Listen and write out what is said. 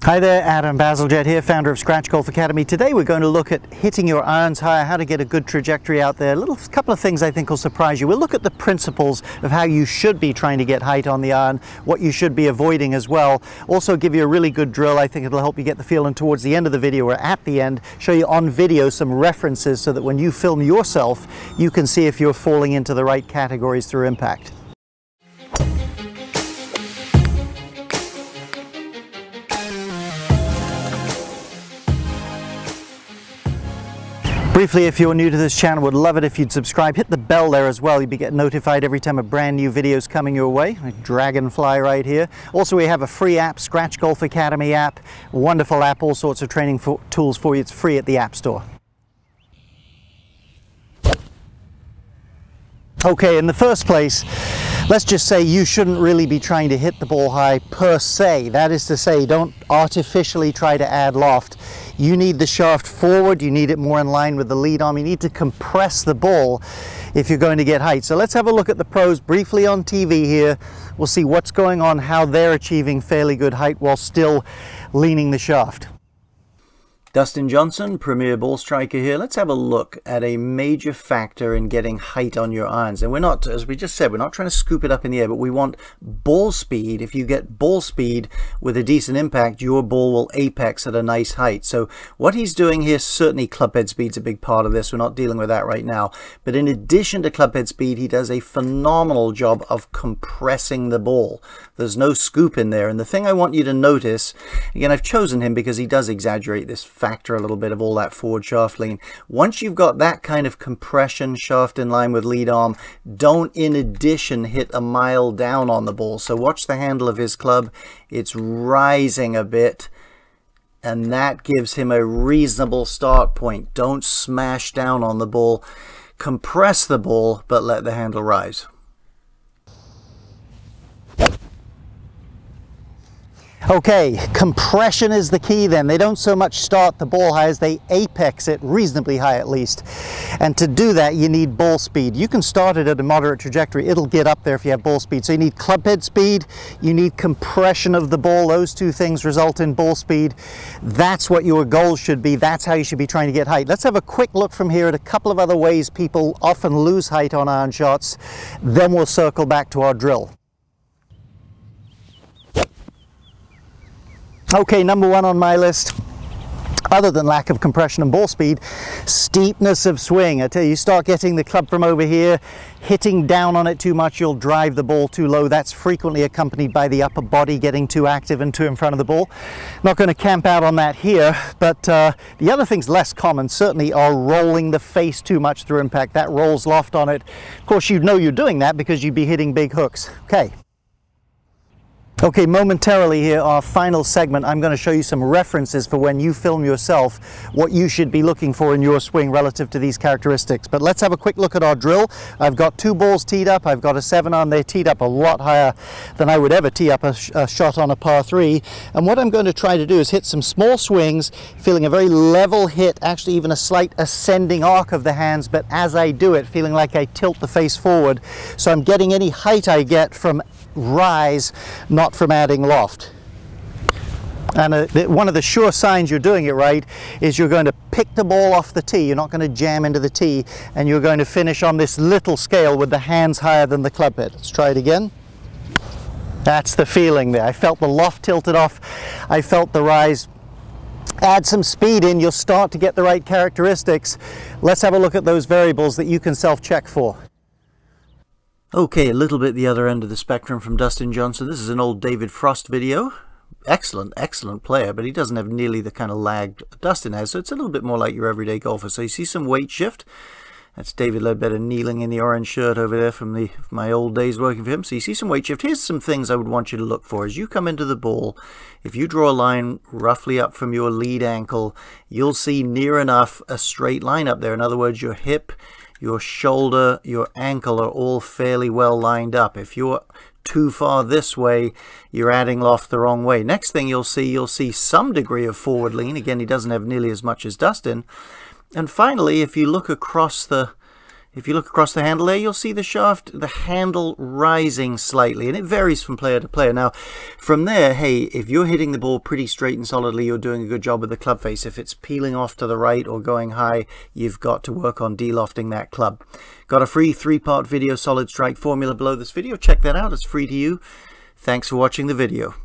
Hi there, Adam Bazalgette here, founder of Scratch Golf Academy. Today we're going to look at hitting your irons higher, how to get a good trajectory out there. A couple of things I think will surprise you. We'll look at the principles of how you should be trying to get height on the iron, what you should be avoiding as well. Also give you a really good drill. I think it'll help you get the feel, and towards the end of the video or at the end, show you on video some references so that when you film yourself, you can see if you're falling into the right categories through impact. Briefly, if you're new to this channel, would love it if you'd subscribe. Hit the bell there as well. You'll be getting notified every time a brand new video is coming your way. Like Dragonfly right here. Also, we have a free app, Scratch Golf Academy app. Wonderful app, all sorts of training tools for you. It's free at the App Store. Okay, in the first place, let's just say you shouldn't really be trying to hit the ball high per se. That is to say, don't artificially try to add loft. You need the shaft forward, you need it more in line with the lead arm, you need to compress the ball if you're going to get height. So let's have a look at the pros briefly on TV here. We'll see what's going on, how they're achieving fairly good height while still leaning the shaft. Dustin Johnson, Premier Ball Striker here. Let's have a look at a major factor in getting height on your irons. And we're not, as we just said, we're not trying to scoop it up in the air, but we want ball speed. If you get ball speed with a decent impact, your ball will apex at a nice height. So what he's doing here, certainly clubhead speed's a big part of this. We're not dealing with that right now. But in addition to clubhead speed, he does a phenomenal job of compressing the ball. There's no scoop in there. And the thing I want you to notice, again, I've chosen him because he does exaggerate this factor a little bit of all that forward shaft lean. Once you've got that kind of compression, shaft in line with lead arm, don't in addition hit a mile down on the ball. So watch the handle of his club. It's rising a bit, and that gives him a reasonable start point. Don't smash down on the ball. Compress the ball, but let the handle rise. Okay, compression is the key then. They don't so much start the ball high as they apex it reasonably high at least. And to do that, you need ball speed. You can start it at a moderate trajectory. It'll get up there if you have ball speed. So you need clubhead speed, you need compression of the ball. Those two things result in ball speed. That's what your goal should be. That's how you should be trying to get height. Let's have a quick look from here at a couple of other ways people often lose height on iron shots. Then we'll circle back to our drill. Okay, number one on my list, other than lack of compression and ball speed, steepness of swing. I tell you, you start getting the club from over here, hitting down on it too much, you'll drive the ball too low. That's frequently accompanied by the upper body getting too active and too in front of the ball. Not going to camp out on that here, but the other things less common certainly are rolling the face too much through impact. That rolls loft on it. Of course, you'd know you're doing that because you'd be hitting big hooks. Okay, momentarily here, our final segment, I'm going to show you some references for when you film yourself, what you should be looking for in your swing relative to these characteristics. But let's have a quick look at our drill. I've got two balls teed up. I've got a 7 on there, teed up a lot higher than I would ever tee up a shot on a par 3. And what I'm going to try to do is hit some small swings, feeling a very level hit, actually even a slight ascending arc of the hands, but as I do it, feeling like I tilt the face forward. So I'm getting any height I get from rise, not from adding loft. And one of the sure signs you're doing it right is you're going to pick the ball off the tee. You're not going to jam into the tee, and you're going to finish on this little scale with the hands higher than the club head. Let's try it again. That's the feeling there. I felt the loft tilted off. I felt the rise. Add some speed in, you'll start to get the right characteristics. Let's have a look at those variables that you can self-check for. Okay, a little bit the other end of the spectrum from Dustin Johnson. This is an old David Frost video. Excellent, excellent player, but he doesn't have nearly the kind of lag Dustin has, so it's a little bit more like your everyday golfer. So you see some weight shift. That's David Leadbetter kneeling in the orange shirt over there from my old days working for him. So you see some weight shift. Here's some things I would want you to look for. As you come into the ball, if you draw a line roughly up from your lead ankle, you'll see near enough a straight line up there. In other words, your hip, your shoulder, your ankle are all fairly well lined up. If you're too far this way, you're adding loft the wrong way. Next thing you'll see some degree of forward lean. Again, he doesn't have nearly as much as Dustin. And finally, if you look across the If you look across the handle there, you'll see the shaft, the handle rising slightly, and it varies from player to player. Now, from there, hey, if you're hitting the ball pretty straight and solidly, you're doing a good job with the club face. If it's peeling off to the right or going high, you've got to work on de-lofting that club. Got a free 3-part video solid strike formula below this video. Check that out. It's free to you. Thanks for watching the video.